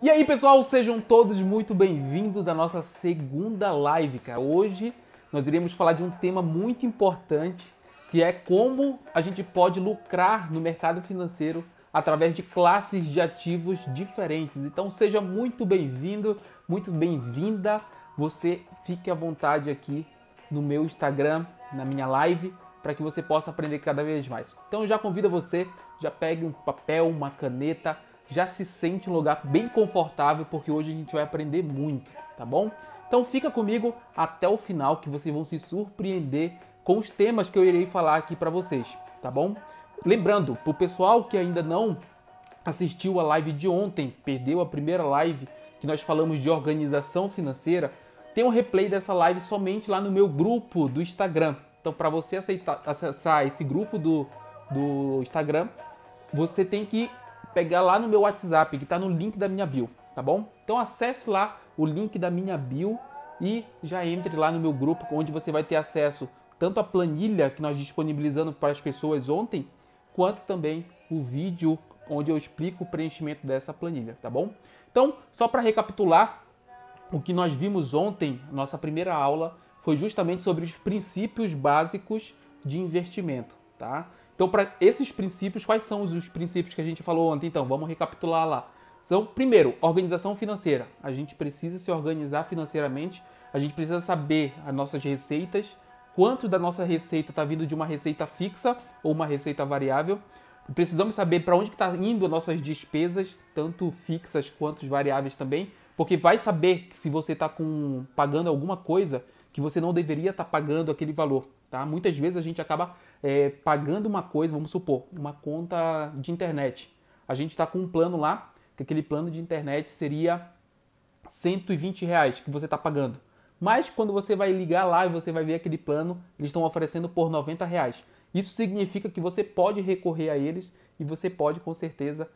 E aí, pessoal, sejam todos muito bem-vindos à nossa segunda live, cara. Hoje nós iremos falar de um tema muito importante, que é como a gente pode lucrar no mercado financeiro através de classes de ativos diferentes. Então, seja muito bem-vindo, muito bem-vinda. Você fique à vontade aqui no meu Instagram, na minha live, para que você possa aprender cada vez mais. Então, eu já convido você, já pegue um papel, uma caneta, já se sente em um lugar bem confortável, porque hoje a gente vai aprender muito, tá bom? Então fica comigo até o final que vocês vão se surpreender com os temas que eu irei falar aqui para vocês, tá bom? Lembrando, para o pessoal que ainda não assistiu a live de ontem, perdeu a primeira live que nós falamos de organização financeira, tem um replay dessa live somente lá no meu grupo do Instagram. Então para você acessar esse grupo do Instagram, você tem que pegar lá no meu WhatsApp, que está no link da minha bio, tá bom? Então acesse lá o link da minha bio e já entre lá no meu grupo, onde você vai ter acesso tanto à planilha que nós disponibilizamos para as pessoas ontem, quanto também o vídeo onde eu explico o preenchimento dessa planilha, tá bom? Então, só para recapitular, o que nós vimos ontem, nossa primeira aula, foi justamente sobre os princípios básicos de investimento, tá? Então, para esses princípios, quais são os princípios que a gente falou ontem? Então, vamos recapitular lá. São, primeiro, organização financeira. A gente precisa se organizar financeiramente, a gente precisa saber as nossas receitas, quanto da nossa receita está vindo de uma receita fixa ou uma receita variável. Precisamos saber para onde está indo as nossas despesas, tanto fixas quanto variáveis também, porque vai saber que se você está pagando alguma coisa que você não deveria estar pagando aquele valor. Tá? Muitas vezes a gente acaba pagando uma coisa, vamos supor, uma conta de internet. A gente está com um plano lá, que aquele plano de internet seria R$ 120 que você está pagando. Mas quando você vai ligar lá e você vai ver aquele plano, eles estão oferecendo por R$ 90. Isso significa que você pode recorrer a eles e você pode, com certeza,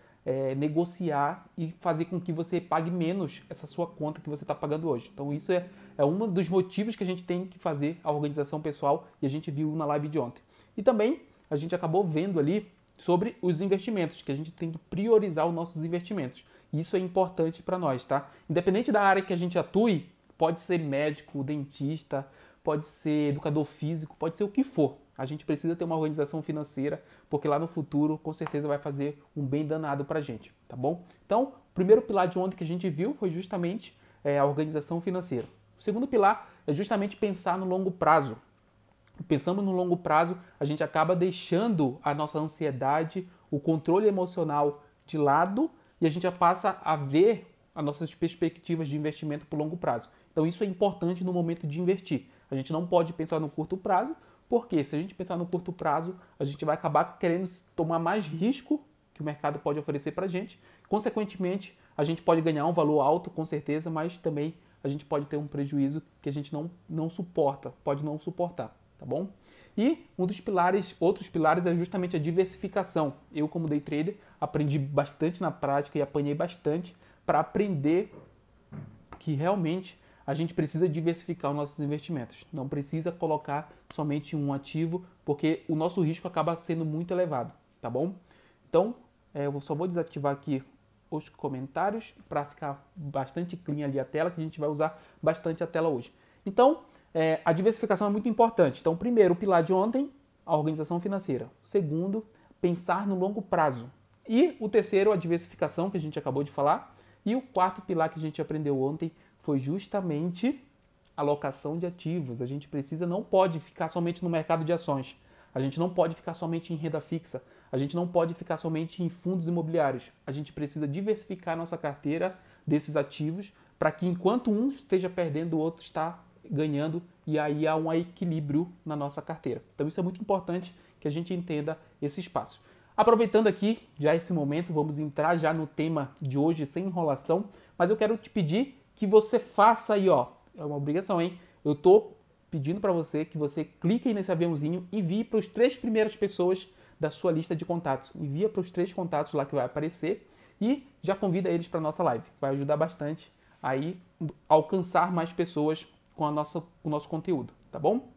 negociar e fazer com que você pague menos essa sua conta que você está pagando hoje. Então isso é um dos motivos que a gente tem que fazer a organização pessoal e a gente viu na live de ontem. E também a gente acabou vendo ali sobre os investimentos, que a gente tem que priorizar os nossos investimentos. Isso é importante para nós, tá? Independente da área que a gente atue, pode ser médico, dentista, pode ser educador físico, pode ser o que for. A gente precisa ter uma organização financeira, porque lá no futuro, com certeza, vai fazer um bem danado para a gente, tá bom? Então, o primeiro pilar de ontem que a gente viu foi justamente a organização financeira. O segundo pilar é justamente pensar no longo prazo. Pensando no longo prazo, a gente acaba deixando a nossa ansiedade, o controle emocional de lado e a gente já passa a ver as nossas perspectivas de investimento por longo prazo. Então, isso é importante no momento de investir. A gente não pode pensar no curto prazo, porque se a gente pensar no curto prazo, a gente vai acabar querendo tomar mais risco que o mercado pode oferecer para a gente. Consequentemente, a gente pode ganhar um valor alto, com certeza, mas também a gente pode ter um prejuízo que a gente não suporta, pode não suportar, tá bom? E um dos pilares, outros pilares é justamente a diversificação. Eu, como day trader, aprendi bastante na prática e apanhei bastante para aprender que realmente a gente precisa diversificar os nossos investimentos. Não precisa colocar somente um ativo, porque o nosso risco acaba sendo muito elevado, tá bom? Então, eu só vou desativar aqui os comentários para ficar bastante clean ali a tela, que a gente vai usar bastante a tela hoje. Então, a diversificação é muito importante. Então, primeiro, o pilar de ontem, a organização financeira. O segundo, pensar no longo prazo. E o terceiro, a diversificação, que a gente acabou de falar. E o quarto pilar que a gente aprendeu ontem foi justamente a alocação de ativos. A gente não pode ficar somente no mercado de ações. A gente não pode ficar somente em renda fixa. A gente não pode ficar somente em fundos imobiliários. A gente precisa diversificar nossa carteira desses ativos para que enquanto um esteja perdendo, o outro está ganhando e aí há um equilíbrio na nossa carteira. Então isso é muito importante que a gente entenda esse espaço. Aproveitando aqui já esse momento, vamos entrar já no tema de hoje sem enrolação, mas eu quero te pedir que você faça aí, ó, é uma obrigação, hein? Eu tô pedindo para você que você clique aí nesse aviãozinho e envie para os 3 primeiras pessoas da sua lista de contatos. Envia para os 3 contatos lá que vai aparecer e já convida eles para nossa live. Vai ajudar bastante aí a alcançar mais pessoas com o nosso conteúdo, tá bom?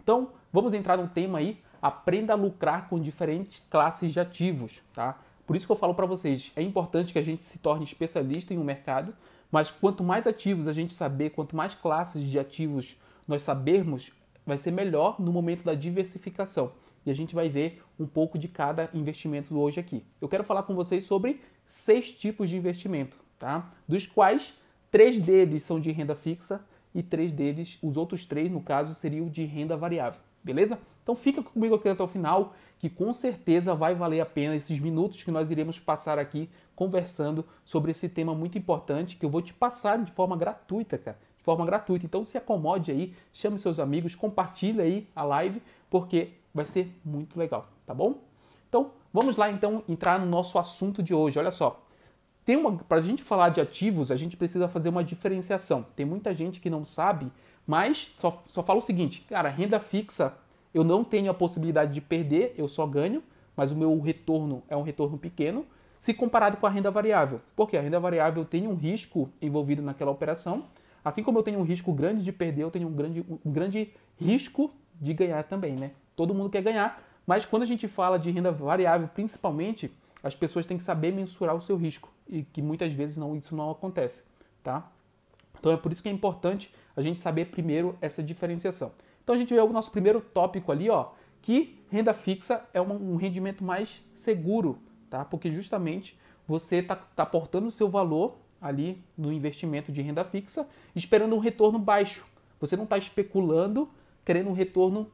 Então, vamos entrar num tema aí, aprenda a lucrar com diferentes classes de ativos, tá? Por isso que eu falo para vocês, é importante que a gente se torne especialista em um mercado, mas quanto mais ativos a gente saber, quanto mais classes de ativos nós sabermos, vai ser melhor no momento da diversificação. E a gente vai ver um pouco de cada investimento hoje aqui. Eu quero falar com vocês sobre 6 tipos de investimento, tá? Dos quais 3 deles são de renda fixa e 3 deles, os outros 3, no caso, seriam de renda variável, beleza? Então fica comigo aqui até o final, que com certeza vai valer a pena esses minutos que nós iremos passar aqui conversando sobre esse tema muito importante que eu vou te passar de forma gratuita, cara. De forma gratuita. Então se acomode aí, chame seus amigos, compartilhe aí a live, porque vai ser muito legal, tá bom? Então vamos lá então entrar no nosso assunto de hoje. Olha só, para a gente falar de ativos, a gente precisa fazer uma diferenciação. Tem muita gente que não sabe, mas só fala o seguinte, cara, renda fixa eu não tenho a possibilidade de perder, eu só ganho, mas o meu retorno é um retorno pequeno, se comparado com a renda variável. Porque a renda variável tem um risco envolvido naquela operação, assim como eu tenho um risco grande de perder, eu tenho um grande risco de ganhar também, né? Todo mundo quer ganhar, mas quando a gente fala de renda variável, principalmente, as pessoas têm que saber mensurar o seu risco, e que muitas vezes isso não acontece, tá? Então é por isso que é importante a gente saber primeiro essa diferenciação. Então a gente vê o nosso primeiro tópico ali, ó, que renda fixa é um rendimento mais seguro, tá? Porque justamente você está aportando o seu valor ali no investimento de renda fixa, esperando um retorno baixo. Você não está especulando, querendo um retorno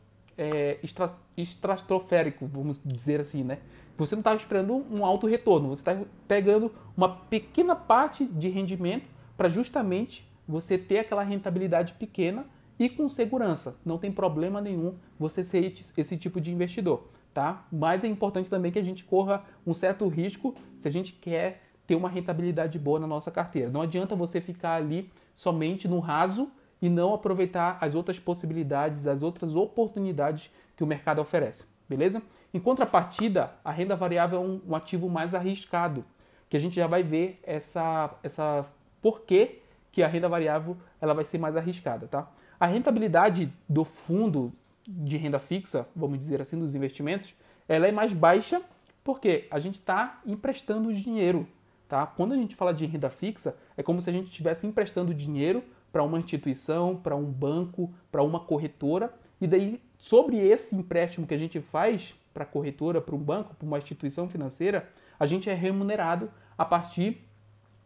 estratosférico, vamos dizer assim, né? Você não está esperando um alto retorno, você está pegando uma pequena parte de rendimento para justamente você ter aquela rentabilidade pequena e com segurança. Não tem problema nenhum você ser esse tipo de investidor, tá? Mas é importante também que a gente corra um certo risco se a gente quer ter uma rentabilidade boa na nossa carteira. Não adianta você ficar ali somente no raso e não aproveitar as outras possibilidades, as outras oportunidades que o mercado oferece, beleza? Em contrapartida, a renda variável é um ativo mais arriscado, que a gente já vai ver essa porquê que a renda variável ela vai ser mais arriscada, tá? A rentabilidade do fundo de renda fixa, vamos dizer assim, dos investimentos, ela é mais baixa porque a gente está emprestando dinheiro, tá? Quando a gente fala de renda fixa, é como se a gente estivesse emprestando dinheiro para uma instituição, para um banco, para uma corretora, e daí sobre esse empréstimo que a gente faz para a corretora, para um banco, para uma instituição financeira, a gente é remunerado a partir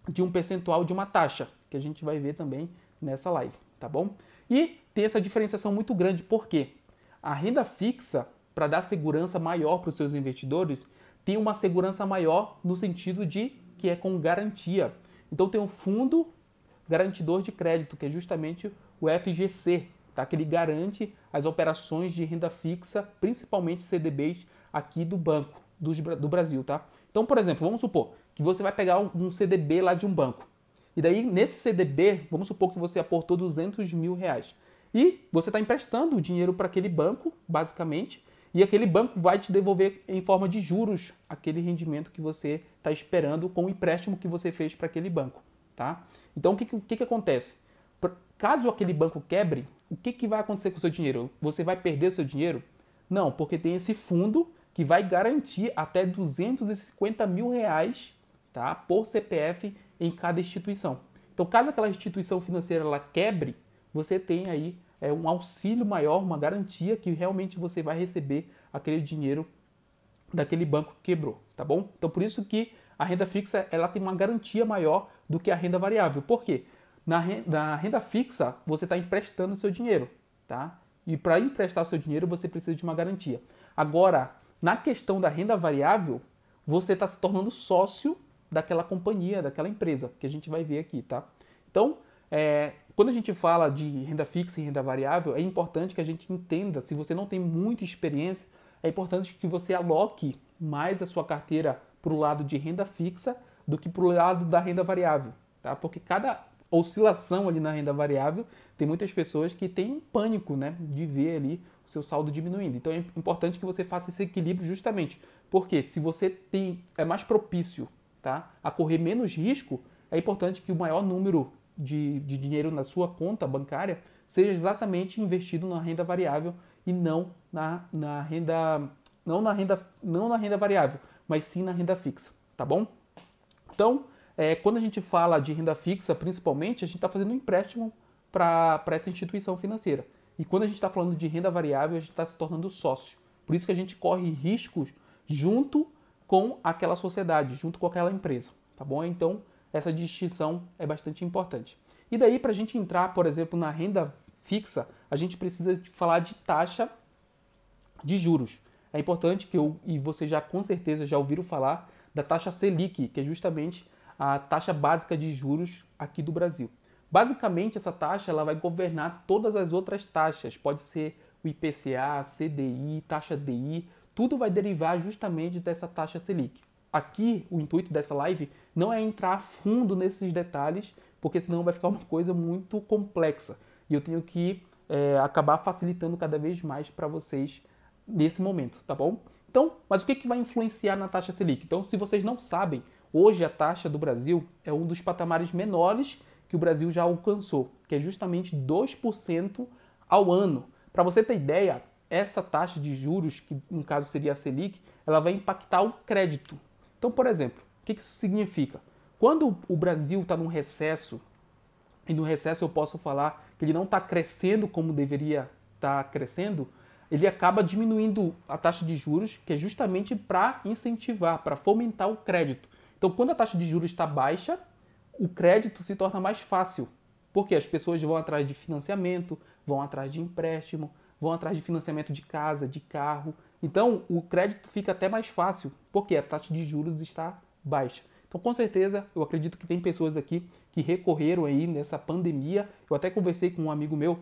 de um percentual de uma taxa, que a gente vai ver também nessa live, tá bom? E tem essa diferenciação muito grande, porque a renda fixa, para dar segurança maior para os seus investidores, tem uma segurança maior no sentido de que é com garantia. Então tem um fundo garantidor de crédito, que é justamente o FGC, tá? Que ele garante as operações de renda fixa, principalmente CDBs aqui do banco, do Brasil, tá? Então, por exemplo, vamos supor que você vai pegar um CDB lá de um banco. E daí, nesse CDB, vamos supor que você aportou 200 mil reais. E você está emprestando o dinheiro para aquele banco, basicamente, e aquele banco vai te devolver em forma de juros aquele rendimento que você está esperando com o empréstimo que você fez para aquele banco, tá? Então, o que acontece? Caso aquele banco quebre, o que vai acontecer com o seu dinheiro? Você vai perder seu dinheiro? Não, porque tem esse fundo que vai garantir até 250 mil reais, tá, por CPF em cada instituição. Então, caso aquela instituição financeira ela quebre, você tem aí um auxílio maior, uma garantia que realmente você vai receber aquele dinheiro daquele banco que quebrou, tá bom? Então, por isso que a renda fixa ela tem uma garantia maior do que a renda variável. Por quê? Na renda fixa, você está emprestando o seu dinheiro, tá? E para emprestar o seu dinheiro, você precisa de uma garantia. Agora, na questão da renda variável, você está se tornando sócio daquela companhia, daquela empresa, que a gente vai ver aqui, tá? Então, quando a gente fala de renda fixa e renda variável, é importante que a gente entenda, se você não tem muita experiência, é importante que você aloque mais a sua carteira para o lado de renda fixa do que para o lado da renda variável, tá? Porque cada oscilação ali na renda variável, tem muitas pessoas que têm pânico, né, de ver ali o seu saldo diminuindo. Então é importante que você faça esse equilíbrio justamente, porque se você é mais propício, tá, a correr menos risco, é importante que o maior número de dinheiro na sua conta bancária seja exatamente investido na renda variável e não na renda variável, mas sim na renda fixa, tá bom? Então, quando a gente fala de renda fixa, principalmente, a gente está fazendo um empréstimo para essa instituição financeira. E quando a gente está falando de renda variável, a gente está se tornando sócio. Por isso que a gente corre riscos junto com aquela sociedade, junto com aquela empresa, tá bom? Então, essa distinção é bastante importante. E daí, para a gente entrar, por exemplo, na renda fixa, a gente precisa falar de taxa de juros. É importante e você já com certeza já ouviram falar da taxa Selic, que é justamente a taxa básica de juros aqui do Brasil. Basicamente, essa taxa ela vai governar todas as outras taxas. Pode ser o IPCA, CDI, taxa DI, tudo vai derivar justamente dessa taxa Selic. Aqui, o intuito dessa live não é entrar a fundo nesses detalhes, porque senão vai ficar uma coisa muito complexa. E eu tenho que acabar facilitando cada vez mais para vocês nesse momento, tá bom? Então, mas o que vai influenciar na taxa Selic? Então, se vocês não sabem, hoje a taxa do Brasil é um dos patamares menores que o Brasil já alcançou, que é justamente 2% ao ano. Para você ter ideia, essa taxa de juros, que no caso seria a Selic, ela vai impactar o crédito. Então, por exemplo, o que isso significa? Quando o Brasil está num recesso, e no recesso eu posso falar que ele não está crescendo como deveria estar crescendo, ele acaba diminuindo a taxa de juros, que é justamente para incentivar, para fomentar o crédito. Então, quando a taxa de juros está baixa, o crédito se torna mais fácil, porque as pessoas vão atrás de financiamento, vão atrás de empréstimo, vão atrás de financiamento de casa, de carro. Então, o crédito fica até mais fácil, porque a taxa de juros está baixa. Então, com certeza, eu acredito que tem pessoas aqui que recorreram aí nessa pandemia. Eu até conversei com um amigo meu,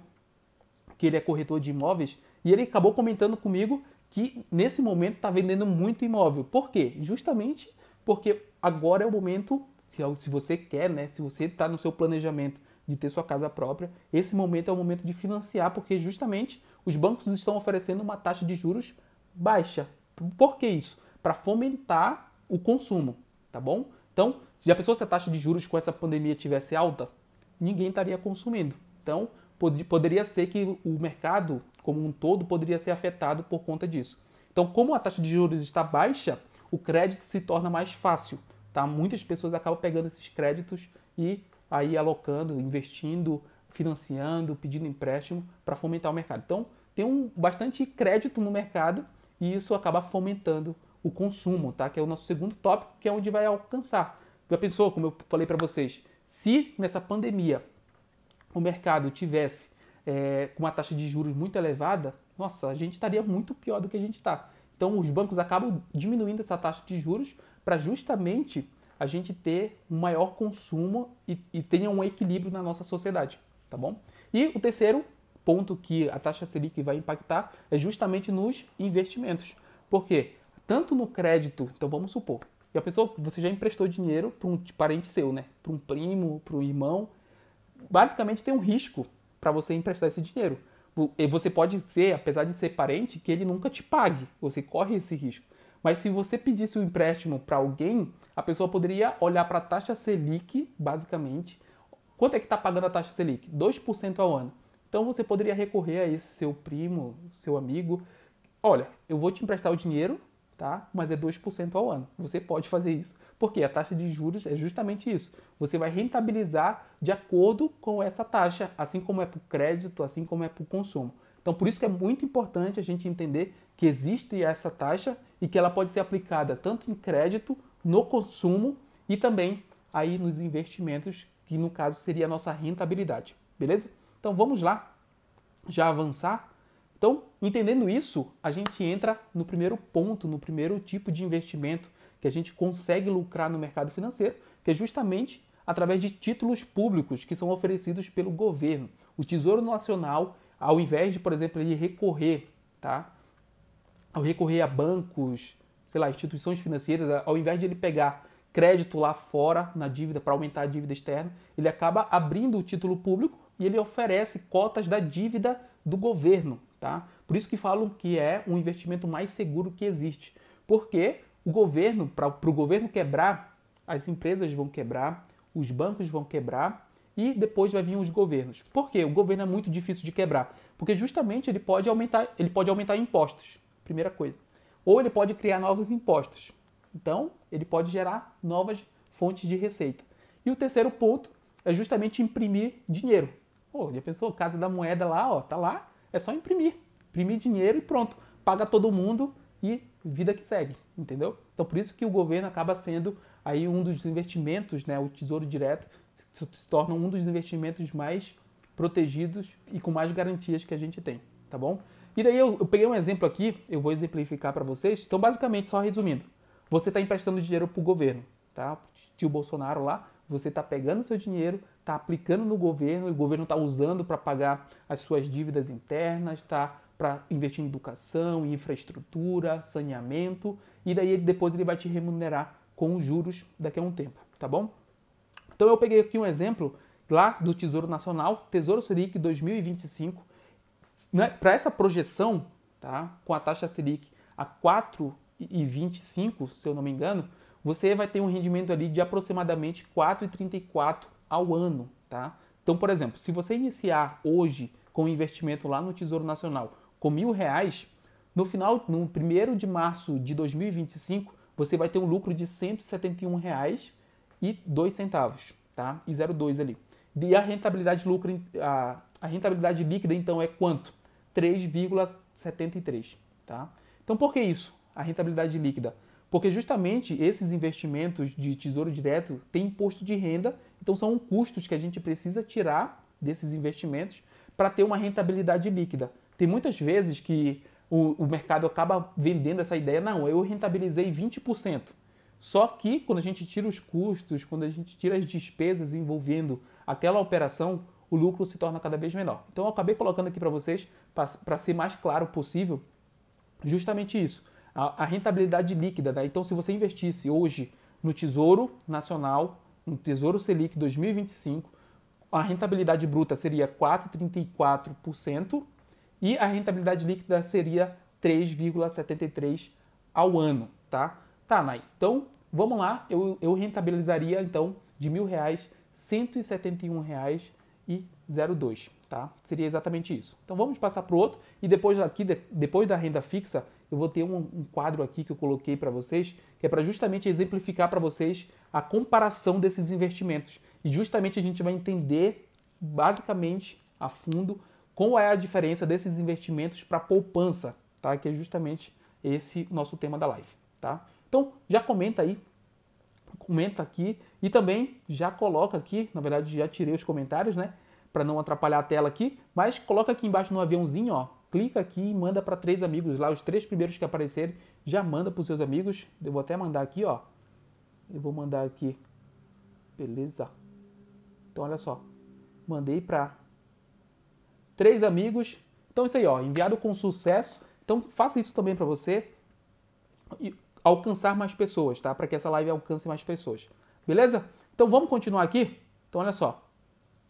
que ele é corretor de imóveis, e ele acabou comentando comigo que nesse momento está vendendo muito imóvel. Por quê? Justamente porque agora é o momento, se você quer, né, se você está no seu planejamento de ter sua casa própria, esse momento é o momento de financiar, porque justamente os bancos estão oferecendo uma taxa de juros baixa. Por que isso? Para fomentar o consumo, tá bom? Então, se já pensou se a taxa de juros com essa pandemia tivesse alta, ninguém estaria consumindo. Então, poderia ser que o mercado como um todo poderia ser afetado por conta disso. Então, como a taxa de juros está baixa, o crédito se torna mais fácil, tá? Muitas pessoas acabam pegando esses créditos e aí alocando, investindo, financiando, pedindo empréstimo para fomentar o mercado. Então, tem bastante crédito no mercado e isso acaba fomentando o consumo, tá? Que é o nosso segundo tópico, que é onde vai alcançar. Já pensou, como eu falei para vocês, se nessa pandemia o mercado tivesse com uma taxa de juros muito elevada, nossa, a gente estaria muito pior do que a gente está. Então, os bancos acabam diminuindo essa taxa de juros para justamente a gente ter um maior consumo e tenha um equilíbrio na nossa sociedade, tá bom? E o terceiro ponto que a taxa Selic vai impactar é justamente nos investimentos. Por quê? Tanto no crédito, então vamos supor, a pessoa, você já emprestou dinheiro para um parente seu, né? Para um primo, para um irmão. Basicamente tem um risco para você emprestar esse dinheiro. E você pode ser, apesar de ser parente, que ele nunca te pague. Você corre esse risco. Mas se você pedisse um empréstimo para alguém, a pessoa poderia olhar para a taxa Selic, basicamente. Quanto é que está pagando a taxa Selic? 2% ao ano. Então você poderia recorrer a esse seu primo, seu amigo. Olha, eu vou te emprestar o dinheiro, tá? Mas é 2% ao ano. Você pode fazer isso. Porque a taxa de juros é justamente isso. Você vai rentabilizar de acordo com essa taxa, assim como é para o crédito, assim como é para o consumo. Então, por isso que é muito importante a gente entender que existe essa taxa e que ela pode ser aplicada tanto em crédito, no consumo e também aí nos investimentos, que no caso seria a nossa rentabilidade. Beleza? Então, vamos lá, já avançar. Então, entendendo isso, a gente entra no primeiro ponto, no primeiro tipo de investimento que a gente consegue lucrar no mercado financeiro, que é justamente através de títulos públicos que são oferecidos pelo governo. O Tesouro Nacional, ao invés de, por exemplo, ele recorrer, tá? Ao recorrer a bancos, sei lá, instituições financeiras, ao invés de ele pegar crédito lá fora na dívida para aumentar a dívida externa, ele acaba abrindo o título público e ele oferece cotas da dívida do governo, tá? Por isso que falam que é um investimento mais seguro que existe. Porque o governo, para o governo quebrar, as empresas vão quebrar, os bancos vão quebrar e depois vai vir os governos. Por quê? O governo é muito difícil de quebrar. Porque justamente ele pode aumentar impostos, primeira coisa. Ou ele pode criar novos impostos. Então, ele pode gerar novas fontes de receita. E o terceiro ponto é justamente imprimir dinheiro. Pô, já pensou? Casa da Moeda lá, ó, tá lá, é só imprimir. Imprimir dinheiro e pronto. Paga todo mundo e vida que segue, entendeu? Então, por isso que o governo acaba sendo aí um dos investimentos, né, o Tesouro Direto se torna um dos investimentos mais protegidos e com mais garantias que a gente tem, tá bom? E daí eu peguei um exemplo aqui, eu vou exemplificar para vocês. Então, basicamente, só resumindo, você está emprestando dinheiro para o governo, tá? Tio Bolsonaro lá, você está pegando seu dinheiro, está aplicando no governo, o governo está usando para pagar as suas dívidas internas, está para investir em educação, em infraestrutura, saneamento, e daí depois ele vai te remunerar com juros daqui a um tempo, tá bom? Então eu peguei aqui um exemplo lá do Tesouro Nacional, Tesouro Selic 2025, né, para essa projeção, tá, com a taxa Selic a 4,25, se eu não me engano, você vai ter um rendimento ali de aproximadamente 4,34 ao ano, tá? Então, por exemplo, se você iniciar hoje com um investimento lá no Tesouro Nacional com R$ 1.000, no final, no 1º de março de 2025, você vai ter um lucro de R$ 171,02, tá? E 0,2 ali. E a rentabilidade a rentabilidade líquida, então, é quanto? 3,73, tá? Então, por que isso? A rentabilidade líquida? Porque justamente esses investimentos de tesouro direto têm imposto de renda, então são custos que a gente precisa tirar desses investimentos para ter uma rentabilidade líquida. Tem muitas vezes que o mercado acaba vendendo essa ideia, não, eu rentabilizei 20%. Só que quando a gente tira os custos, quando a gente tira as despesas envolvendo aquela operação, o lucro se torna cada vez menor. Então eu acabei colocando aqui para vocês, para ser mais claro possível, justamente isso. A rentabilidade líquida, né? Então, se você investisse hoje no Tesouro Nacional, no Tesouro Selic 2025, a rentabilidade bruta seria 4,34% e a rentabilidade líquida seria 3,73% ao ano, tá? Tá, Nai. Então, vamos lá. Eu rentabilizaria, então, de R$ 1.000, R$ 171,02, tá? Seria exatamente isso. Então, vamos passar para o outro. E depois aqui, depois da renda fixa, eu vou ter um quadro aqui que eu coloquei para vocês, que é para justamente exemplificar para vocês a comparação desses investimentos. E justamente a gente vai entender, basicamente, a fundo, qual é a diferença desses investimentos para a poupança, tá? Que é justamente esse nosso tema da live, tá? Então, já comenta aí, comenta aqui e também já coloca aqui, na verdade já tirei os comentários, né? Para não atrapalhar a tela aqui, mas coloca aqui embaixo no aviãozinho, ó, clica aqui e manda para 3 amigos lá, os 3 primeiros que aparecerem, já manda para os seus amigos. Eu vou até mandar aqui, ó. Eu vou mandar aqui. Beleza? Então, olha só. Mandei para 3 amigos. Então, isso aí, ó, enviado com sucesso. Então, faça isso também para você e alcançar mais pessoas, tá? Para que essa live alcance mais pessoas. Beleza? Então, vamos continuar aqui? Então, olha só.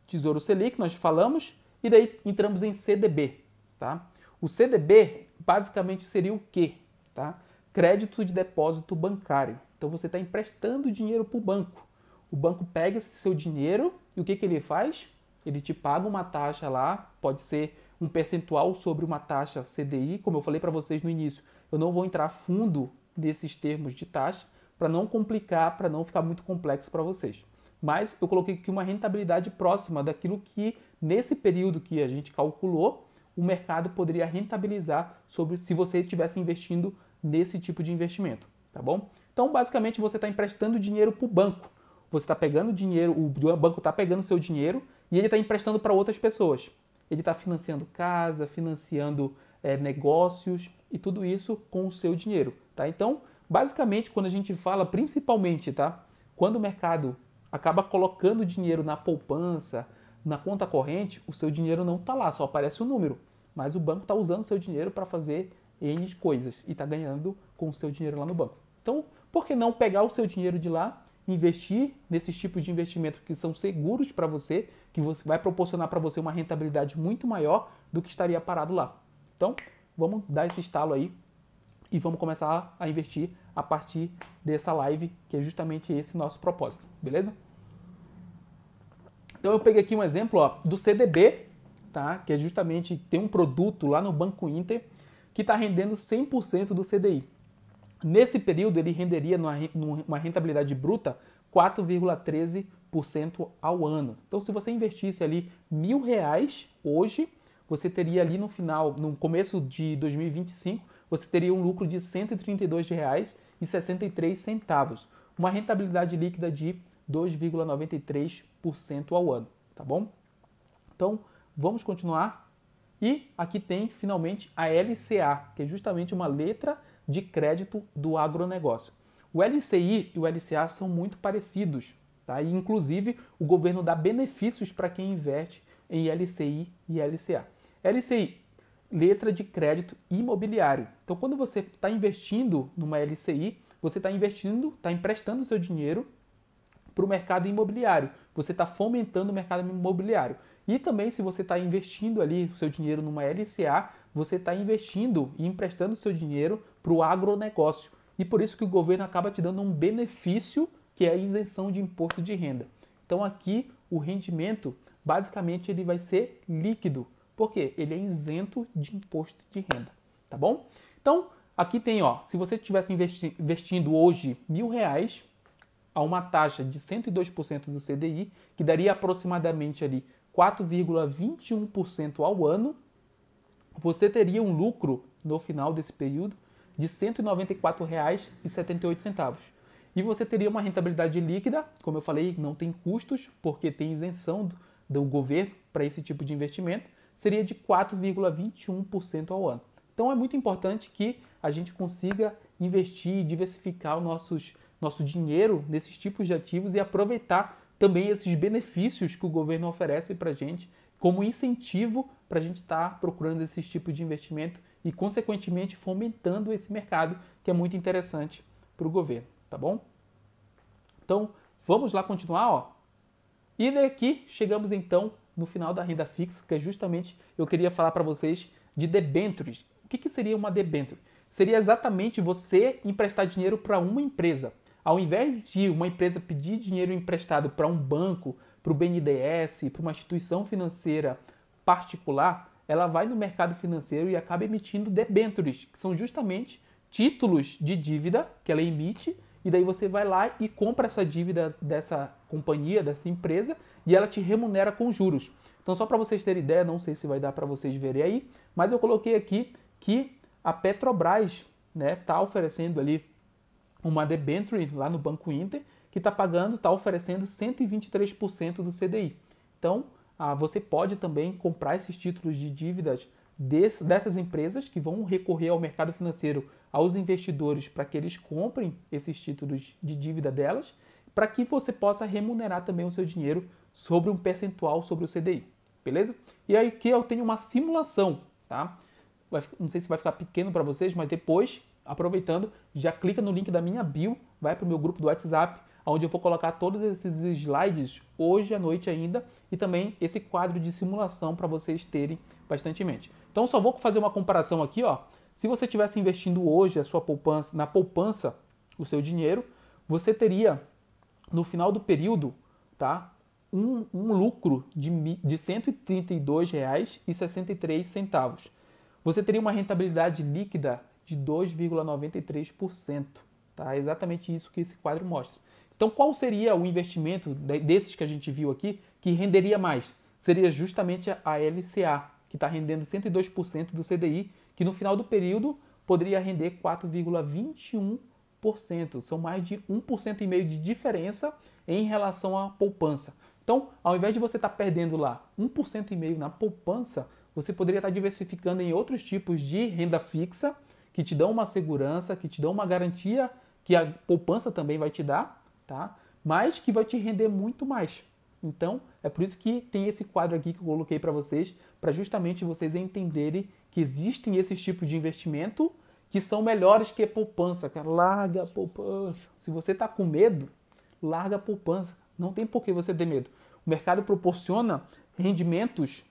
Tesouro Selic, nós falamos, e daí entramos em CDB, tá? O CDB basicamente seria o quê? Tá? Crédito de depósito bancário. Então você está emprestando dinheiro para o banco. O banco pega esse seu dinheiro e o que ele faz? Ele te paga uma taxa lá, pode ser um percentual sobre uma taxa CDI, como eu falei para vocês no início. Eu não vou entrar a fundo desses termos de taxa para não complicar, para não ficar muito complexo para vocês. Mas eu coloquei aqui uma rentabilidade próxima daquilo que, nesse período que a gente calculou, o mercado poderia rentabilizar sobre se você estivesse investindo nesse tipo de investimento, tá bom? Então, basicamente, você está emprestando dinheiro para o banco. Você está pegando dinheiro, o banco está pegando seu dinheiro e ele está emprestando para outras pessoas. Ele está financiando casa, financiando negócios e tudo isso com o seu dinheiro, tá? Então, basicamente, quando a gente fala, principalmente, tá? Quando o mercado acaba colocando dinheiro na poupança, na conta corrente, o seu dinheiro não está lá, só aparece o número. Mas o banco está usando o seu dinheiro para fazer N coisas e está ganhando com o seu dinheiro lá no banco. Então, por que não pegar o seu dinheiro de lá, investir nesses tipos de investimento que são seguros para você, que você vai proporcionar para você uma rentabilidade muito maior do que estaria parado lá. Então, vamos dar esse estalo aí e vamos começar a investir a partir dessa live, que é justamente esse nosso propósito, beleza? Então eu peguei aqui um exemplo, ó, do CDB, tá? Que é justamente tem um produto lá no Banco Inter que está rendendo 100% do CDI. Nesse período, ele renderia numa rentabilidade bruta 4,13% ao ano. Então, se você investisse ali R$ 1.000 hoje, você teria ali no final, no começo de 2025, você teria um lucro de R$ 132,63, uma rentabilidade líquida de 2,93% ao ano, tá bom? Então, vamos continuar. E aqui tem, finalmente, a LCA, que é justamente uma letra de crédito do agronegócio. O LCI e o LCA são muito parecidos, tá? E, inclusive, o governo dá benefícios para quem investe em LCI e LCA. LCI, letra de crédito imobiliário. Então, quando você está investindo numa LCI, você está emprestando o seu dinheiro para o mercado imobiliário. Você está fomentando o mercado imobiliário. E também, se você está investindo ali o seu dinheiro numa LCA, você está investindo e emprestando o seu dinheiro para o agronegócio. E por isso que o governo acaba te dando um benefício, que é a isenção de imposto de renda. Então aqui o rendimento, basicamente, ele vai ser líquido. Por quê? Ele é isento de imposto de renda. Tá bom? Então, aqui tem, ó, se você estivesse investindo hoje R$ 1.000 a uma taxa de 102% do CDI, que daria aproximadamente ali 4,21% ao ano, você teria um lucro no final desse período de R$ 194,78. E você teria uma rentabilidade líquida, como eu falei, não tem custos, porque tem isenção do governo para esse tipo de investimento, seria de 4,21% ao ano. Então é muito importante que a gente consiga investir e diversificar o nosso dinheiro nesses tipos de ativos e aproveitar também esses benefícios que o governo oferece para a gente como incentivo para a gente estar procurando esses tipos de investimento e, consequentemente, fomentando esse mercado que é muito interessante para o governo, tá bom? Então, vamos lá continuar, ó. E daqui chegamos então no final da renda fixa, que é justamente eu queria falar para vocês de debêntures. O que seria uma debênture? Seria exatamente você emprestar dinheiro para uma empresa. Ao invés de uma empresa pedir dinheiro emprestado para um banco, para o BNDES, para uma instituição financeira particular, ela vai no mercado financeiro e acaba emitindo debêntures, que são justamente títulos de dívida que ela emite, e daí você vai lá e compra essa dívida dessa companhia, dessa empresa, e ela te remunera com juros. Então, só para vocês terem ideia, não sei se vai dar para vocês verem aí, mas eu coloquei aqui que a Petrobras, né, está oferecendo ali uma debenture lá no Banco Inter, que está oferecendo 123% do CDI. Então, você pode também comprar esses títulos de dívidas dessas empresas que vão recorrer ao mercado financeiro, aos investidores, para que eles comprem esses títulos de dívida delas, para que você possa remunerar também o seu dinheiro sobre um percentual sobre o CDI, beleza? E aí aqui eu tenho uma simulação, tá? Não sei se vai ficar pequeno para vocês, mas depois, aproveitando, já clica no link da minha bio, vai para o meu grupo do WhatsApp, onde eu vou colocar todos esses slides hoje à noite ainda e também esse quadro de simulação para vocês terem bastante em mente. Então, só vou fazer uma comparação aqui, ó. Se você estivesse investindo hoje a sua poupança, na poupança, o seu dinheiro, você teria, no final do período, tá, um lucro de R$ 132,63. Você teria uma rentabilidade líquida de 2,93%. Tá? É exatamente isso que esse quadro mostra. Então, qual seria o investimento desses que a gente viu aqui que renderia mais? Seria justamente a LCA, que está rendendo 102% do CDI, que no final do período poderia render 4,21%. São mais de 1,5% de diferença em relação à poupança. Então, ao invés de você estar perdendo lá 1,5% na poupança, você poderia estar diversificando em outros tipos de renda fixa, que te dão uma segurança, que te dão uma garantia que a poupança também vai te dar, tá? Mas que vai te render muito mais. Então, é por isso que tem esse quadro aqui que eu coloquei para vocês, para justamente vocês entenderem que existem esses tipos de investimento que são melhores que a poupança, cara. Larga a poupança. Se você está com medo, larga a poupança. Não tem por que você ter medo. O mercado proporciona rendimentos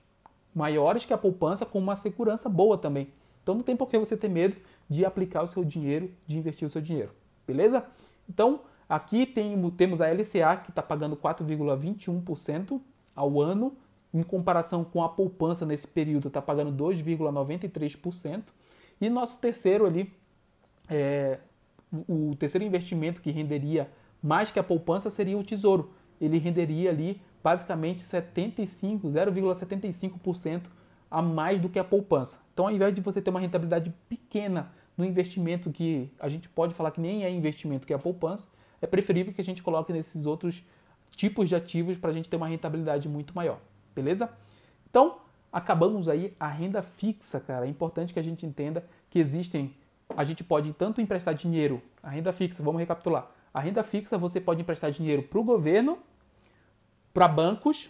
maiores que a poupança com uma segurança boa também. Então não tem por que você ter medo de aplicar o seu dinheiro, de investir o seu dinheiro. Beleza? Então, aqui temos a LCA, que está pagando 4,21% ao ano, em comparação com a poupança nesse período, está pagando 2,93%. E nosso terceiro ali, O terceiro investimento que renderia mais que a poupança seria o tesouro. Ele renderia ali basicamente 0,75% a mais do que a poupança. Então, ao invés de você ter uma rentabilidade pequena no investimento que a gente pode falar que nem é investimento, que é a poupança, é preferível que a gente coloque nesses outros tipos de ativos para a gente ter uma rentabilidade muito maior, beleza? Então, acabamos aí a renda fixa, cara. É importante que a gente entenda que a gente pode tanto emprestar dinheiro, a renda fixa, vamos recapitular. A renda fixa você pode emprestar dinheiro para o governo, para bancos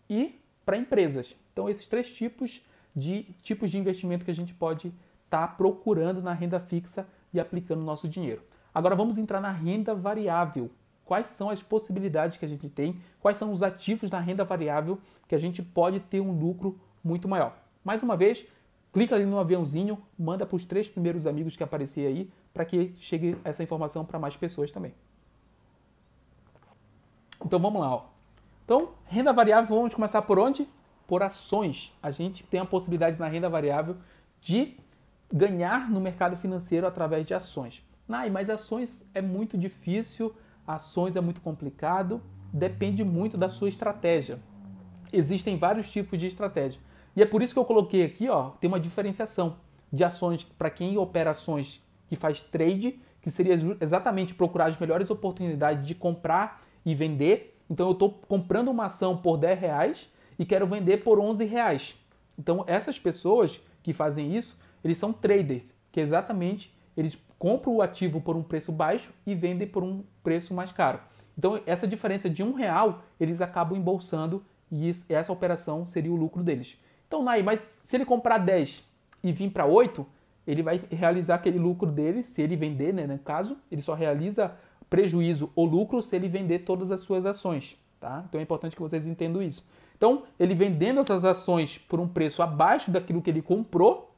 e para empresas. Então, esses três tipos de investimento que a gente pode estar procurando na renda fixa e aplicando o nosso dinheiro. Agora vamos entrar na renda variável. Quais são as possibilidades que a gente tem? Quais são os ativos na renda variável que a gente pode ter um lucro muito maior? Mais uma vez, clica ali no aviãozinho, manda para os 3 primeiros amigos que aparecer aí, para que chegue essa informação para mais pessoas também. Então vamos lá, ó. Então, renda variável, vamos começar por onde? Por ações. A gente tem a possibilidade na renda variável de ganhar no mercado financeiro através de ações. Mas ações é muito difícil, ações é muito complicado, depende muito da sua estratégia. Existem vários tipos de estratégia. E é por isso que eu coloquei aqui, ó, tem uma diferenciação de ações para quem opera ações que faz trade, que seria exatamente procurar as melhores oportunidades de comprar e vender. Então eu estou comprando uma ação por R$10 e quero vender por R$11. Então essas pessoas que fazem isso, eles são traders, que exatamente eles compram o ativo por um preço baixo e vendem por um preço mais caro. Então essa diferença de R$1 eles acabam embolsando e essa operação seria o lucro deles. Então, mas se ele comprar 10 e vir para 8, ele vai realizar aquele lucro dele, se ele vender, né, no caso, ele só realiza prejuízo ou lucro se ele vender todas as suas ações, tá? Então é importante que vocês entendam isso. Então, ele vendendo essas ações por um preço abaixo daquilo que ele comprou,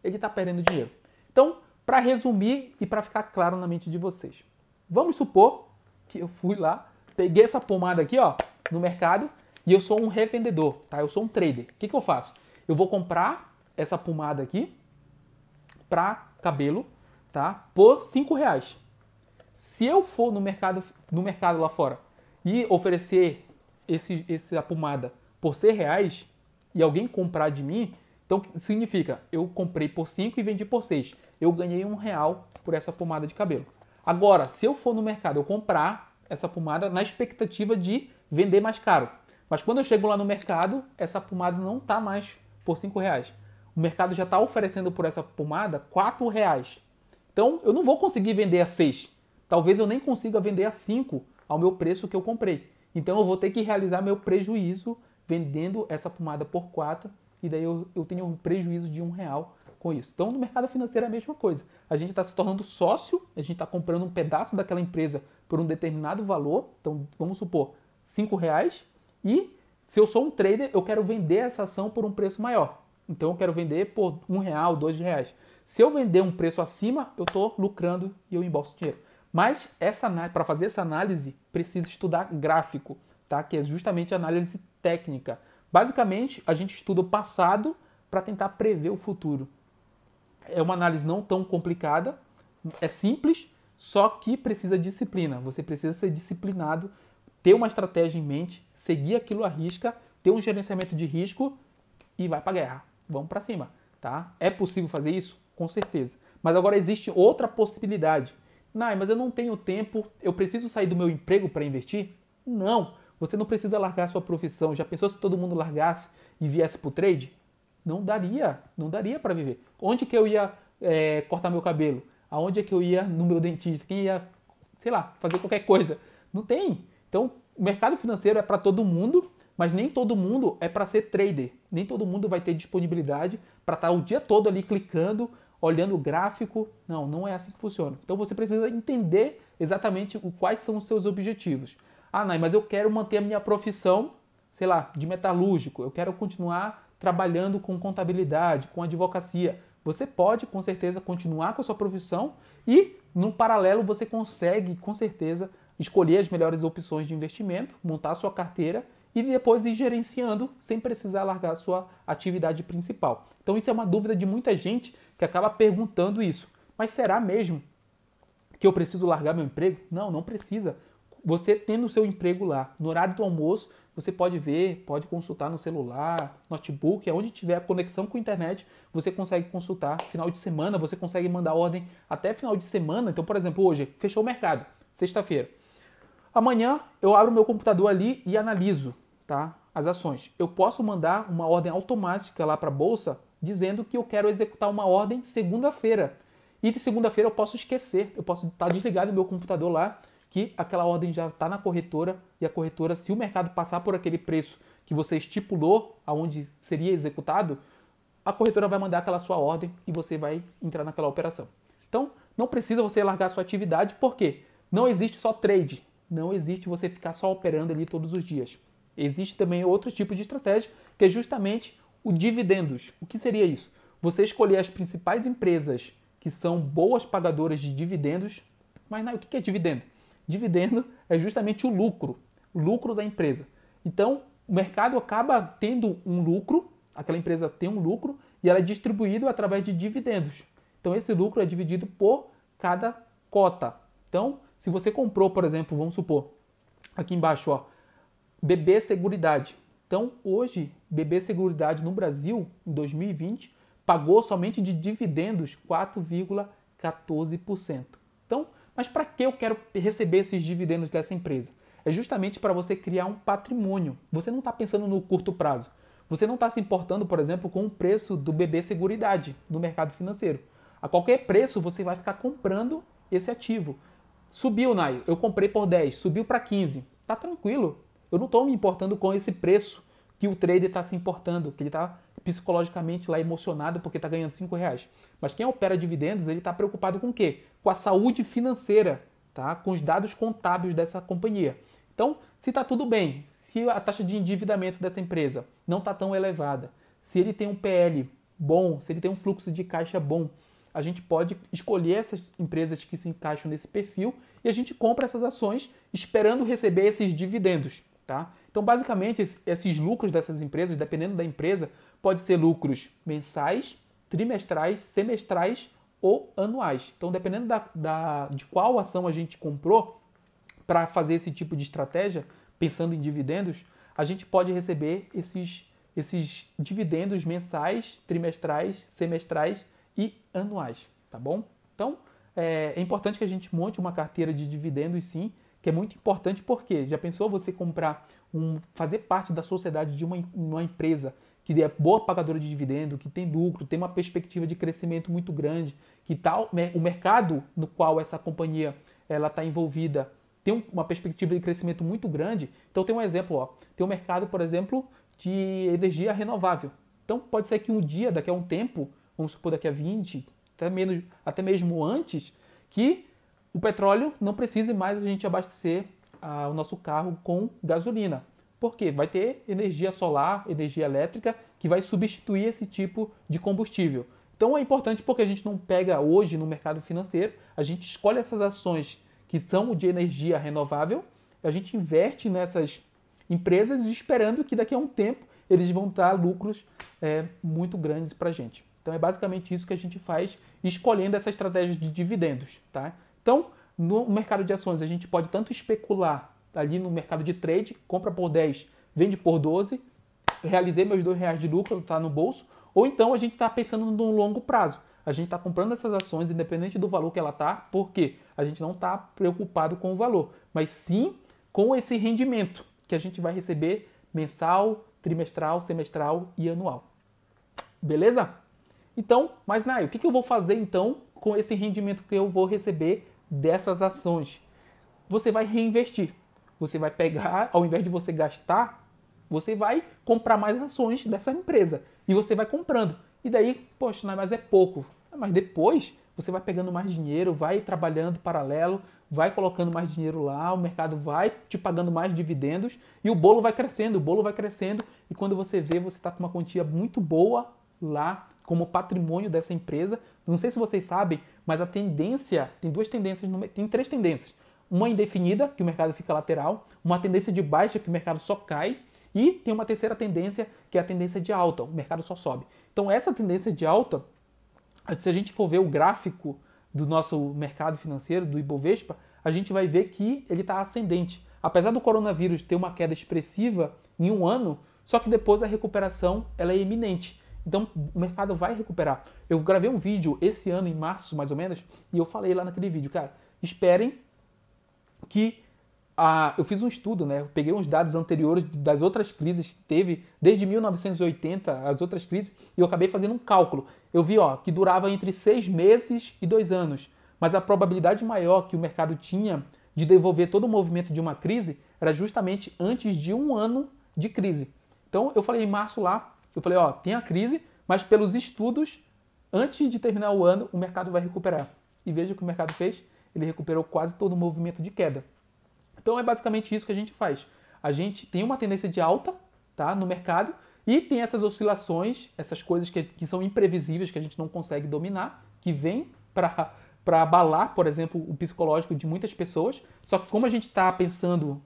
ele está perdendo dinheiro. Então, para resumir e para ficar claro na mente de vocês, vamos supor que eu fui lá, peguei essa pomada aqui, ó, no mercado, e eu sou um revendedor, tá? Eu sou um trader. O que eu faço? Eu vou comprar essa pomada aqui para cabelo, tá? Por R$5. Se eu for no mercado lá fora e oferecer essa pomada por R$6 e alguém comprar de mim, então significa eu comprei por 5 e vendi por 6. Eu ganhei R$1 por essa pomada de cabelo. Agora, se eu for no mercado eu comprar essa pomada na expectativa de vender mais caro, mas quando eu chego lá no mercado, essa pomada não está mais por R$5. O mercado já está oferecendo por essa pomada R$4. Então, eu não vou conseguir vender a 6. Talvez eu nem consiga vender a 5 ao meu preço que eu comprei. Então, eu vou ter que realizar meu prejuízo vendendo essa pomada por 4. E daí eu tenho um prejuízo de R$1 com isso. Então, no mercado financeiro é a mesma coisa. A gente está se tornando sócio, a gente está comprando um pedaço daquela empresa por um determinado valor. Então, vamos supor, R$5. E se eu sou um trader, eu quero vender essa ação por um preço maior. Então eu quero vender por R$1, R$2. Se eu vender um preço acima, eu estou lucrando e eu embolso dinheiro. Mas para fazer essa análise, precisa estudar gráfico, tá? Que é justamente a análise técnica. Basicamente, a gente estuda o passado para tentar prever o futuro. É uma análise não tão complicada, é simples, só que precisa de disciplina. Você precisa ser disciplinado, ter uma estratégia em mente, seguir aquilo à risca, ter um gerenciamento de risco e vai para a guerra. Vamos para cima, tá? É possível fazer isso? Com certeza. Mas agora existe outra possibilidade. Mas eu não tenho tempo, eu preciso sair do meu emprego para investir? Não, você não precisa largar a sua profissão. Já pensou se todo mundo largasse e viesse para o trade? Não daria para viver. Onde que eu ia cortar meu cabelo? Aonde é que eu ia no meu dentista? Quem ia, sei lá, fazer qualquer coisa? Não tem. Então, o mercado financeiro é para todo mundo, mas nem todo mundo é para ser trader. Nem todo mundo vai ter disponibilidade para estar o dia todo ali clicando, olhando o gráfico. Não é assim que funciona. Então, você precisa entender exatamente quais são os seus objetivos. Mas eu quero manter a minha profissão, sei lá, de metalúrgico. Eu quero continuar trabalhando com contabilidade, com advocacia. Você pode, com certeza, continuar com a sua profissão e, no paralelo, você consegue, com certeza, escolher as melhores opções de investimento, montar a sua carteira e depois ir gerenciando sem precisar largar a sua atividade principal. Então isso é uma dúvida de muita gente que acaba perguntando isso. Mas será mesmo que eu preciso largar meu emprego? Não, não precisa. Você tendo o seu emprego lá, no horário do almoço, você pode ver, pode consultar no celular, notebook, onde tiver conexão com a internet, você consegue consultar. Final de semana, você consegue mandar ordem até final de semana. Então, por exemplo, hoje, fechou o mercado, sexta-feira. Amanhã, eu abro meu computador ali e analiso, tá, as ações. Eu posso mandar uma ordem automática lá para a bolsa, dizendo que eu quero executar uma ordem segunda-feira. E de segunda-feira eu posso esquecer, eu posso estar desligado no meu computador lá, que aquela ordem já está na corretora, e a corretora, se o mercado passar por aquele preço que você estipulou aonde seria executado, a corretora vai mandar aquela sua ordem e você vai entrar naquela operação. Então, não precisa você largar a sua atividade, porque não existe só trade, não existe você ficar só operando ali todos os dias. Existe também outro tipo de estratégia, que é justamente o dividendos. O que seria isso? Você escolher as principais empresas que são boas pagadoras de dividendos. Mas não, o que é dividendo? Dividendo é justamente o lucro da empresa. Então, o mercado acaba tendo um lucro, aquela empresa tem um lucro, e ela é distribuído através de dividendos. Então, esse lucro é dividido por cada cota. Então, se você comprou, por exemplo, vamos supor, aqui embaixo, ó, BB Seguridade. Então, hoje, BB Seguridade no Brasil, em 2020, pagou somente de dividendos 4,14%. Então, mas para que eu quero receber esses dividendos dessa empresa? É justamente para você criar um patrimônio. Você não está pensando no curto prazo. Você não está se importando, por exemplo, com o preço do BB Seguridade no mercado financeiro. A qualquer preço, você vai ficar comprando esse ativo. Subiu, Nai, eu comprei por 10, subiu para 15. Tá tranquilo. Eu não estou me importando com esse preço que o trader está se importando, que ele está psicologicamente lá emocionado porque está ganhando R$5. Mas quem opera dividendos, ele está preocupado com o quê? Com a saúde financeira, tá? Com os dados contábeis dessa companhia. Então, se está tudo bem, se a taxa de endividamento dessa empresa não está tão elevada, se ele tem um PL bom, se ele tem um fluxo de caixa bom, a gente pode escolher essas empresas que se encaixam nesse perfil e a gente compra essas ações esperando receber esses dividendos. Tá? Então, basicamente, esses lucros dessas empresas, dependendo da empresa, pode ser lucros mensais, trimestrais, semestrais ou anuais. Então, dependendo de qual ação a gente comprou para fazer esse tipo de estratégia, pensando em dividendos, a gente pode receber esses dividendos mensais, trimestrais, semestrais e anuais, tá bom? Então, é importante que a gente monte uma carteira de dividendos, sim, que é muito importante porque já pensou você comprar, fazer parte da sociedade de uma empresa que é boa pagadora de dividendo, que tem lucro, tem uma perspectiva de crescimento muito grande, que tal o mercado no qual essa companhia ela está envolvida tem uma perspectiva de crescimento muito grande. Então tem um exemplo, ó, tem um mercado, por exemplo, de energia renovável. Então pode ser que um dia, daqui a um tempo, vamos supor daqui a 20, até mesmo antes, que o petróleo não precise mais a gente abastecer o nosso carro com gasolina. Por quê? Vai ter energia solar, energia elétrica, que vai substituir esse tipo de combustível. Então é importante porque a gente não pega hoje no mercado financeiro, a gente escolhe essas ações que são de energia renovável, a gente investe nessas empresas esperando que daqui a um tempo eles vão dar lucros muito grandes para a gente. Então é basicamente isso que a gente faz escolhendo essa estratégia de dividendos. Tá? Então, no mercado de ações, a gente pode tanto especular ali no mercado de trade, compra por 10, vende por 12, realizei meus R$2 de lucro, está no bolso, ou então a gente está pensando no longo prazo. A gente está comprando essas ações independente do valor que ela está, porque a gente não está preocupado com o valor, mas sim com esse rendimento que a gente vai receber mensal, trimestral, semestral e anual. Beleza? Então, mas Nai, o que eu vou fazer então com esse rendimento que eu vou receber dessas ações? Você vai reinvestir. Você vai pegar, ao invés de você gastar, você vai comprar mais ações dessa empresa. E você vai comprando. E daí, poxa, Nai, mas é pouco. Mas depois você vai pegando mais dinheiro, vai trabalhando paralelo, vai colocando mais dinheiro lá, o mercado vai te pagando mais dividendos e o bolo vai crescendo, e quando você vê, você está com uma quantia muito boa lá como patrimônio dessa empresa. Não sei se vocês sabem, mas a tendência, tem três tendências. Uma indefinida, que o mercado fica lateral, uma tendência de baixa, que o mercado só cai, e tem uma terceira tendência, que é a tendência de alta, o mercado só sobe. Então essa tendência de alta, se a gente for ver o gráfico do nosso mercado financeiro, do Ibovespa, a gente vai ver que ele está ascendente. Apesar do coronavírus ter uma queda expressiva em um ano, só que depois a recuperação ela é iminente. Então o mercado vai recuperar. Eu gravei um vídeo esse ano, em março mais ou menos, e eu falei lá naquele vídeo, cara, esperem que eu fiz um estudo, né? Eu peguei uns dados anteriores das outras crises que teve, desde 1980, as outras crises, e eu acabei fazendo um cálculo. Eu vi que durava entre 6 meses e 2 anos, mas a probabilidade maior que o mercado tinha de devolver todo o movimento de uma crise era justamente antes de um ano de crise. Então eu falei em março lá, eu falei, tem a crise, mas pelos estudos, antes de terminar o ano, o mercado vai recuperar. E veja o que o mercado fez, ele recuperou quase todo o movimento de queda. Então é basicamente isso que a gente faz. A gente tem uma tendência de alta, tá, no mercado e tem essas oscilações, essas coisas que são imprevisíveis, que a gente não consegue dominar, que vêm para abalar, por exemplo, o psicológico de muitas pessoas. Só que como a gente está pensando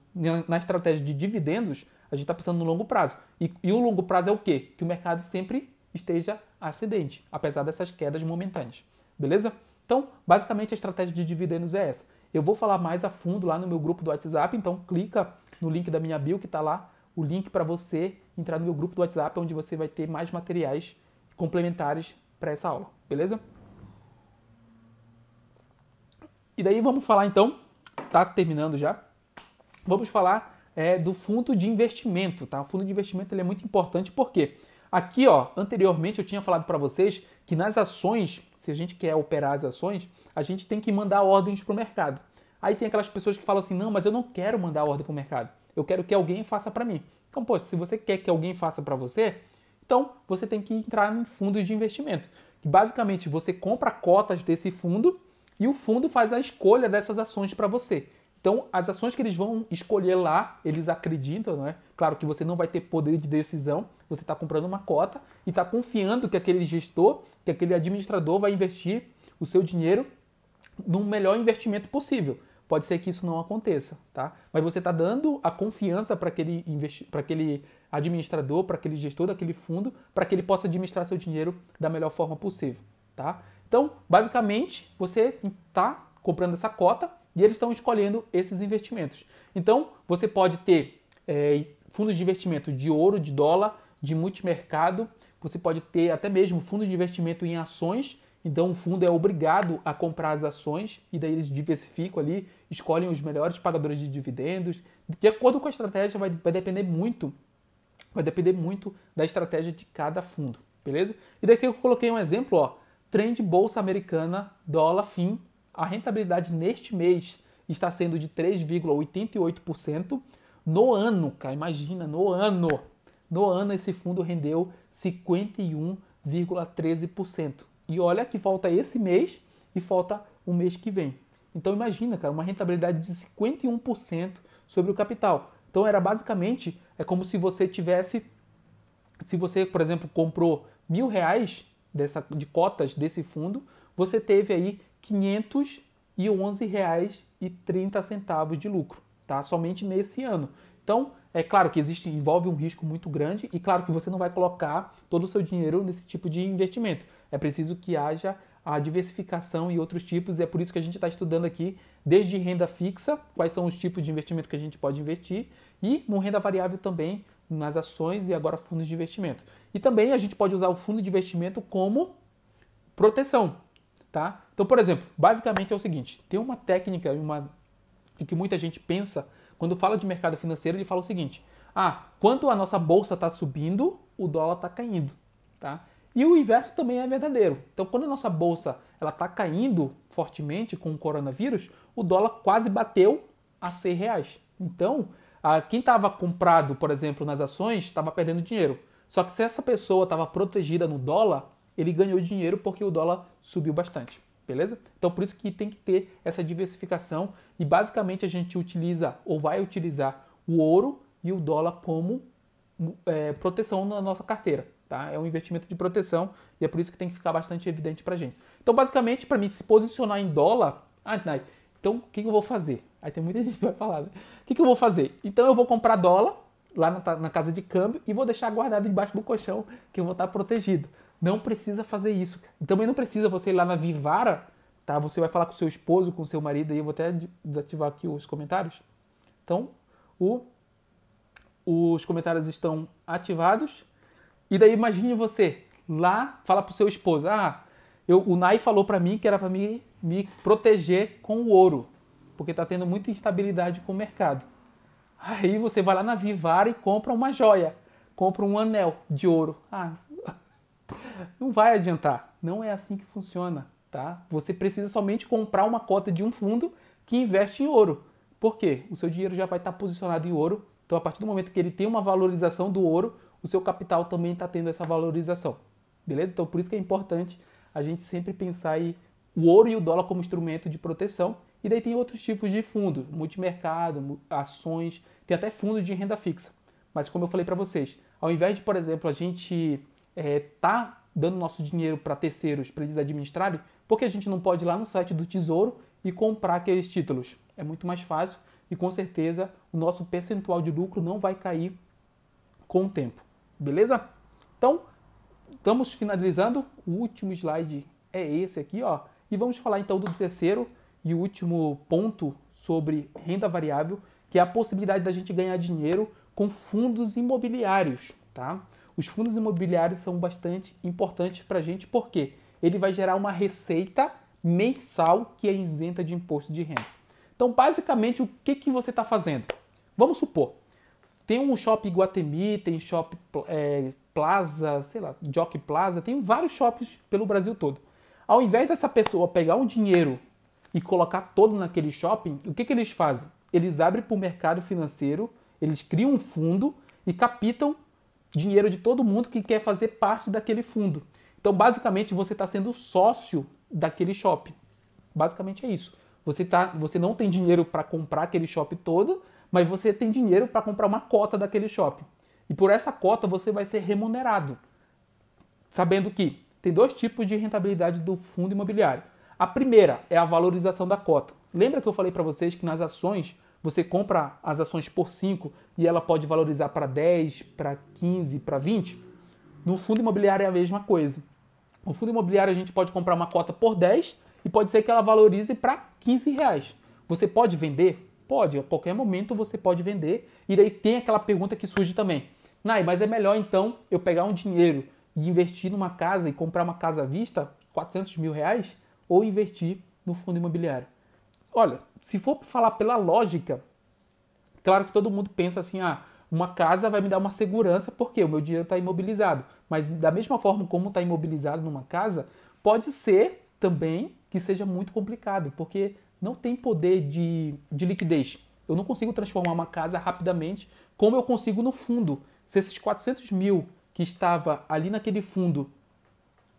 na estratégia de dividendos, a gente está pensando no longo prazo. E o longo prazo é o quê? Que o mercado sempre esteja ascendente, apesar dessas quedas momentâneas. Beleza? Então, basicamente, a estratégia de dividendos é essa. Eu vou falar mais a fundo lá no meu grupo do WhatsApp, então clica no link da minha bio que está lá, o link para você entrar no meu grupo do WhatsApp, onde você vai ter mais materiais complementares para essa aula, beleza? E daí vamos falar então, tá terminando já, vamos falar do fundo de investimento, tá? O fundo de investimento ele é muito importante porque aqui, anteriormente eu tinha falado para vocês que nas ações, se a gente quer operar as ações, a gente tem que mandar ordens para o mercado. Aí tem aquelas pessoas que falam assim, não, mas eu não quero mandar ordem para o mercado. Eu quero que alguém faça para mim. Então, se você quer que alguém faça para você, então você tem que entrar em fundos de investimento. Que basicamente você compra cotas desse fundo e o fundo faz a escolha dessas ações para você. Então, as ações que eles vão escolher lá, eles acreditam, não é? Claro que você não vai ter poder de decisão, você está comprando uma cota e está confiando que aquele gestor, que aquele administrador vai investir o seu dinheiro no melhor investimento possível. Pode ser que isso não aconteça, tá? Mas você está dando a confiança para aquele administrador, para aquele gestor daquele fundo, para que ele possa administrar seu dinheiro da melhor forma possível, tá? Então, basicamente, você está comprando essa cota e eles estão escolhendo esses investimentos. Então, você pode ter fundos de investimento de ouro, de dólar, de multimercado, você pode ter até mesmo fundos de investimento em ações. Então o fundo é obrigado a comprar as ações e daí eles diversificam ali, escolhem os melhores pagadores de dividendos. De acordo com a estratégia vai depender muito da estratégia de cada fundo, beleza? E daqui eu coloquei um exemplo, Trend Bolsa Americana, dólar FIM, a rentabilidade neste mês está sendo de 3,88% no ano, cara, imagina, no ano. No ano esse fundo rendeu 51,13%. E olha que falta esse mês e falta o mês que vem. Então imagina, cara, uma rentabilidade de 51% sobre o capital. Então era basicamente, como se você tivesse, se você, por exemplo, comprou R$1.000 de cotas desse fundo, você teve aí R$511,30 de lucro, tá? Somente nesse ano. Então, é claro que envolve um risco muito grande e claro que você não vai colocar todo o seu dinheiro nesse tipo de investimento. É preciso que haja a diversificação e outros tipos, e é por isso que a gente está estudando aqui desde renda fixa, quais são os tipos de investimento que a gente pode investir, e no renda variável também, nas ações e agora fundos de investimento. E também a gente pode usar o fundo de investimento como proteção, tá? Então, por exemplo, basicamente é o seguinte, tem uma técnica em que muita gente pensa, quando fala de mercado financeiro, ele fala o seguinte, quando a nossa bolsa está subindo, o dólar está caindo, tá? E o inverso também é verdadeiro. Então, quando a nossa bolsa está caindo fortemente com o coronavírus, o dólar quase bateu a R$6. Então, quem estava comprado, por exemplo, nas ações, estava perdendo dinheiro. Só que se essa pessoa estava protegida no dólar, ele ganhou dinheiro porque o dólar subiu bastante. Beleza? Então, por isso que tem que ter essa diversificação e basicamente a gente utiliza ou vai utilizar o ouro e o dólar como proteção na nossa carteira. Tá? É um investimento de proteção e é por isso que tem que ficar bastante evidente pra gente. Então, basicamente, para mim se posicionar em dólar, então o que eu vou fazer? Aí tem muita gente que vai falar, né? O que eu vou fazer? Então eu vou comprar dólar lá na casa de câmbio e vou deixar guardado debaixo do colchão que eu vou estar protegido. Não precisa fazer isso. Também não precisa você ir lá na Vivara tá? Você vai falar com o seu esposo, com o seu marido, aí eu vou até desativar aqui os comentários. Então, os comentários estão ativados. E daí imagine você lá, fala pro seu esposo, o Nai falou para mim que era para me proteger com o ouro, porque tá tendo muita instabilidade com o mercado. Aí você vai lá na Vivara e compra uma joia, compra um anel de ouro. Não vai adiantar, não é assim que funciona, tá? Você precisa somente comprar uma cota de um fundo que investe em ouro. Por quê? O seu dinheiro já vai estar posicionado em ouro, então a partir do momento que ele tem uma valorização do ouro, o seu capital também está tendo essa valorização, beleza? Então por isso que é importante a gente sempre pensar aí o ouro e o dólar como instrumento de proteção, e daí tem outros tipos de fundo, multimercado, ações, tem até fundos de renda fixa. Mas como eu falei para vocês, ao invés de, por exemplo, a gente tá dando nosso dinheiro para terceiros, para eles administrarem, porque a gente não pode ir lá no site do Tesouro e comprar aqueles títulos? É muito mais fácil e com certeza o nosso percentual de lucro não vai cair com o tempo, beleza? Então, estamos finalizando, o último slide é esse aqui, ó, e vamos falar então do terceiro e último ponto sobre renda variável, que é a possibilidade da gente ganhar dinheiro com fundos imobiliários, tá? Os fundos imobiliários são bastante importantes para a gente, porque ele vai gerar uma receita mensal que é isenta de imposto de renda. Então, basicamente, o que você está fazendo? Vamos supor, tem um Shopping Iguatemi, tem Shopping Plaza, sei lá, Jockey Plaza, tem vários shoppings pelo Brasil todo. Ao invés dessa pessoa pegar um dinheiro e colocar todo naquele shopping, o que eles fazem? Eles abrem para o mercado financeiro, eles criam um fundo e captam dinheiro de todo mundo que quer fazer parte daquele fundo. Então, basicamente, você está sendo sócio daquele shopping. Basicamente é isso. Você não tem dinheiro para comprar aquele shopping todo, mas você tem dinheiro para comprar uma cota daquele shopping. E por essa cota você vai ser remunerado. Sabendo que tem dois tipos de rentabilidade do fundo imobiliário. A primeira é a valorização da cota. Lembra que eu falei para vocês que nas ações você compra as ações por 5 e ela pode valorizar para 10, para 15, para 20? No fundo imobiliário é a mesma coisa. No fundo imobiliário a gente pode comprar uma cota por 10 e pode ser que ela valorize para 15 reais. Você pode vender? Pode, a qualquer momento você pode vender. E daí tem aquela pergunta que surge também. Nai, mas é melhor então eu pegar um dinheiro e investir numa casa e comprar uma casa à vista, 400 mil reais, ou investir no fundo imobiliário? Olha, se for falar pela lógica, claro que todo mundo pensa assim, uma casa vai me dar uma segurança porque o meu dinheiro está imobilizado. Mas da mesma forma como está imobilizado numa casa, pode ser também que seja muito complicado, porque não tem poder de liquidez. Eu não consigo transformar uma casa rapidamente como eu consigo no fundo. Se esses 400 mil que estava ali naquele fundo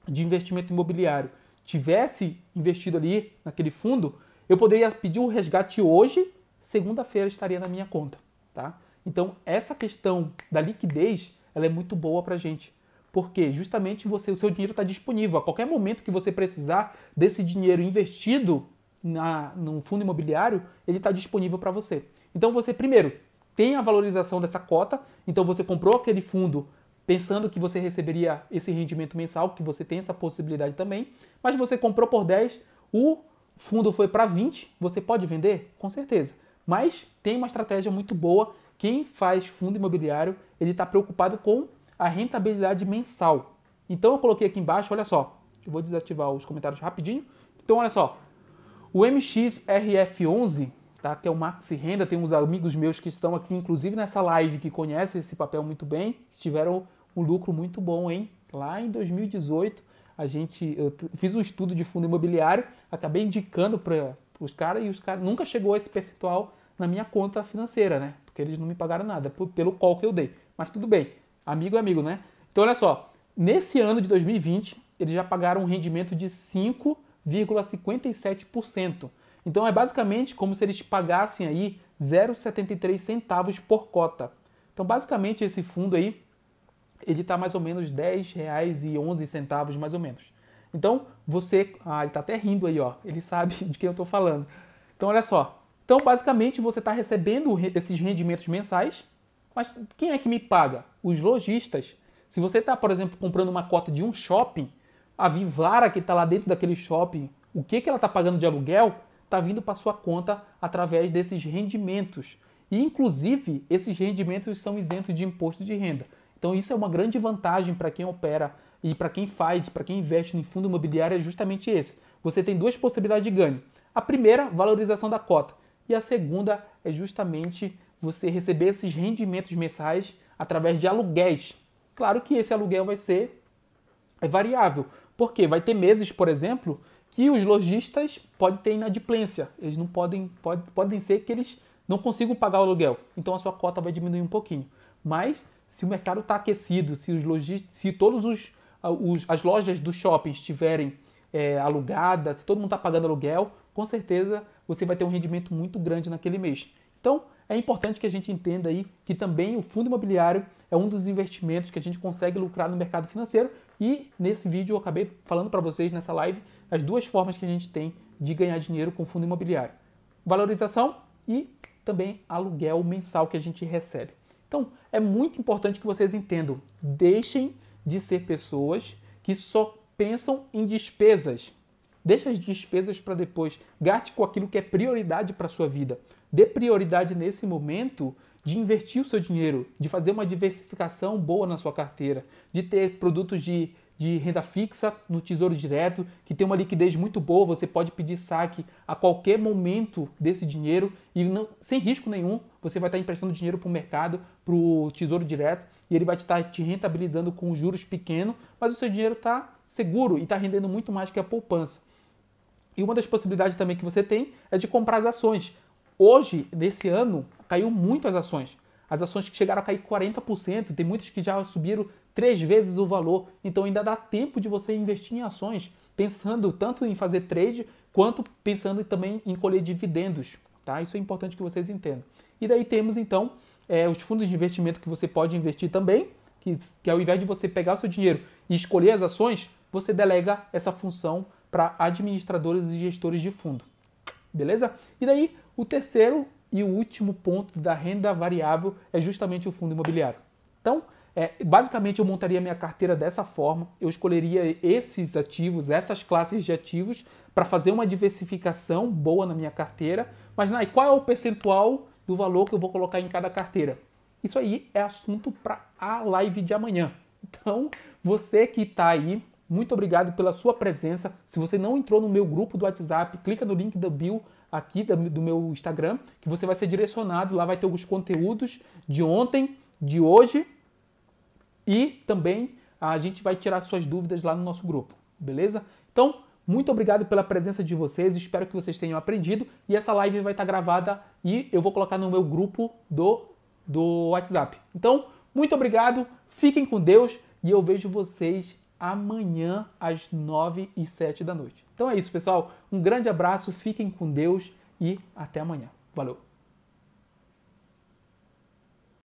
de investimento imobiliário tivesse investido ali naquele fundo, eu poderia pedir um resgate hoje, segunda-feira estaria na minha conta, tá? Então, essa questão da liquidez, ela é muito boa pra gente, porque justamente o seu dinheiro está disponível. A qualquer momento que você precisar desse dinheiro investido no fundo imobiliário, ele está disponível para você. Então, você, primeiro, tem a valorização dessa cota, então você comprou aquele fundo pensando que você receberia esse rendimento mensal, que você tem essa possibilidade também, mas você comprou por 10, o fundo foi para 20, você pode vender? Com certeza. Mas tem uma estratégia muito boa. Quem faz fundo imobiliário, ele está preocupado com a rentabilidade mensal. Então eu coloquei aqui embaixo, olha só, eu vou desativar os comentários rapidinho. Então olha só, o MXRF11, tá, que é o Maxi Renda, tem uns amigos meus que estão aqui, inclusive nessa live, que conhecem esse papel muito bem, tiveram um lucro muito bom, hein? Lá em 2018, eu fiz um estudo de fundo imobiliário, acabei indicando para os caras e os caras nunca chegou a esse percentual na minha conta financeira, né? Porque eles não me pagaram nada pelo call que eu dei. Mas tudo bem, amigo é amigo, né? Então olha só, nesse ano de 2020, eles já pagaram um rendimento de 5,57%. Então é basicamente como se eles pagassem aí 0,73 centavos por cota. Então basicamente esse fundo aí, ele está mais ou menos R$10,11 mais ou menos. Então você, ele está até rindo aí, ó, ele sabe de quem eu estou falando. Então olha só, então basicamente você está recebendo esses rendimentos mensais, mas quem é que me paga? Os lojistas. Se você está, por exemplo, comprando uma cota de um shopping, a Vivara que está lá dentro daquele shopping, o que ela está pagando de aluguel está vindo para sua conta através desses rendimentos. E, inclusive, esses rendimentos são isentos de imposto de renda. Então, isso é uma grande vantagem para quem opera e para quem para quem investe em fundo imobiliário, é justamente esse. Você tem duas possibilidades de ganho. A primeira, valorização da cota. E a segunda é justamente você receber esses rendimentos mensais através de aluguéis. Claro que esse aluguel vai ser variável. Porque vai ter meses, por exemplo, que os lojistas podem ter inadimplência. Eles não podem ser que eles não consigam pagar o aluguel. Então a sua cota vai diminuir um pouquinho. Mas se o mercado está aquecido, se todos as lojas do shopping estiverem alugadas, se todo mundo está pagando aluguel, com certeza você vai ter um rendimento muito grande naquele mês. Então é importante que a gente entenda aí que também o fundo imobiliário é um dos investimentos que a gente consegue lucrar no mercado financeiro. E nesse vídeo eu acabei falando para vocês nessa live as duas formas que a gente tem de ganhar dinheiro com fundo imobiliário: valorização e também aluguel mensal que a gente recebe. Então é muito importante que vocês entendam, deixem de ser pessoas que só pensam em despesas. Deixa as despesas para depois, gaste com aquilo que é prioridade para a sua vida. Dê prioridade nesse momento de investir o seu dinheiro, de fazer uma diversificação boa na sua carteira, de ter produtos de renda fixa no Tesouro Direto, que tem uma liquidez muito boa, você pode pedir saque a qualquer momento desse dinheiro e sem risco nenhum, você vai estar emprestando dinheiro para o mercado, para o Tesouro Direto, e ele vai estar te rentabilizando com juros pequenos, mas o seu dinheiro está seguro e está rendendo muito mais que a poupança. E uma das possibilidades também que você tem é de comprar as ações. Hoje, nesse ano, caiu muito as ações. As ações que chegaram a cair 40%, tem muitas que já subiram 3 vezes o valor. Então ainda dá tempo de você investir em ações, pensando tanto em fazer trade, quanto pensando também em colher dividendos. Tá? Isso é importante que vocês entendam. E daí temos então os fundos de investimento que você pode investir também, que ao invés de você pegar o seu dinheiro e escolher as ações, você delega essa função para administradores e gestores de fundo. Beleza? E daí, o terceiro e o último ponto da renda variável é justamente o fundo imobiliário. Então, basicamente eu montaria minha carteira dessa forma, eu escolheria esses ativos, essas classes de ativos, para fazer uma diversificação boa na minha carteira. Mas, Nai, qual é o percentual do valor que eu vou colocar em cada carteira? Isso aí é assunto para a live de amanhã. Então, você que está aí, muito obrigado pela sua presença. Se você não entrou no meu grupo do WhatsApp, clica no link da bio aqui do meu Instagram, que você vai ser direcionado. Lá vai ter os conteúdos de ontem, de hoje, e também a gente vai tirar suas dúvidas lá no nosso grupo, beleza? Então, muito obrigado pela presença de vocês, espero que vocês tenham aprendido, e essa live vai estar gravada e eu vou colocar no meu grupo do WhatsApp. Então, muito obrigado, fiquem com Deus e eu vejo vocês amanhã às 9h07 da noite. Então é isso, pessoal. Um grande abraço, fiquem com Deus e até amanhã. Valeu!